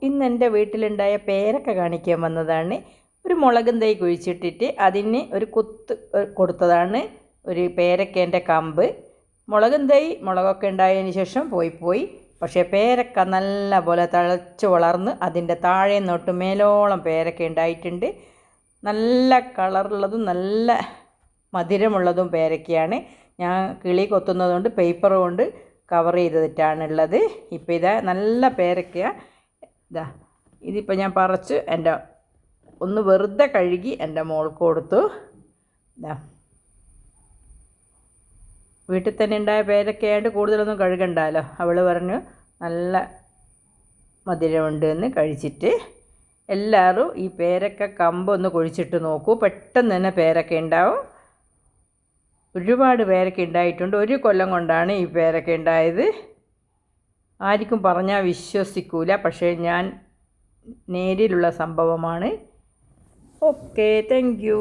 ഇന്ന് എൻ്റെ വീട്ടിലുണ്ടായ പേരക്ക കാണിക്കാൻ വന്നതാണ്. ഒരു മുളകും തൈ കുഴിച്ചിട്ടിട്ട് അതിന് ഒരു കുത്ത് കൊടുത്തതാണ് ഒരു പേരക്കേൻ്റെ കമ്പ്. മുളകും തൈ മുളകൊക്കെ ഉണ്ടായതിന് ശേഷം പോയി. പക്ഷേ പേരക്ക നല്ല പോലെ തഴച്ച് വളർന്ന് അതിൻ്റെ താഴെ നോട്ട് മേലോളം പേരക്ക ഉണ്ടായിട്ടുണ്ട്. നല്ല കളറുള്ളതും നല്ല മധുരമുള്ളതും പേരക്കയാണ്. ഞാൻ കിളി കൊത്തുന്നതുകൊണ്ട് പേപ്പർ കൊണ്ട് കവർ ചെയ്തിട്ടാണുള്ളത്. ഇപ്പോൾ ഇതാ നല്ല പേരക്ക ഇതാ ഇതിപ്പോൾ ഞാൻ പറിച്ച് എൻ്റെ ഒന്ന് വെറുതെ കഴുകി എൻ്റെ മോൾക്ക് കൊടുത്തു. ഇതാ വീട്ടിൽ തന്നെ ഉണ്ടായ പേരക്കയായിട്ട് കൂടുതലൊന്നും കഴുകണ്ടല്ലോ. അവൾ പറഞ്ഞു നല്ല മധുരമുണ്ട് എന്ന്. കഴിച്ചിട്ട് എല്ലാവരും ഈ പേരക്ക കമ്പൊന്ന് കുഴിച്ചിട്ട് നോക്കൂ. പെട്ടെന്ന് തന്നെ പേരക്ക ഉണ്ടാവും. ഒരുപാട് പേരക്ക ഉണ്ടായിട്ടുണ്ട്. ഒരു കൊല്ലം കൊണ്ടാണ് ഈ പേരക്ക ഉണ്ടായത്. ആർക്കും പറഞ്ഞാൽ വിശ്വസിക്കൂല, പക്ഷേ ഞാൻ നേരിലുള്ള സംഭവമാണ്. Okay, thank you.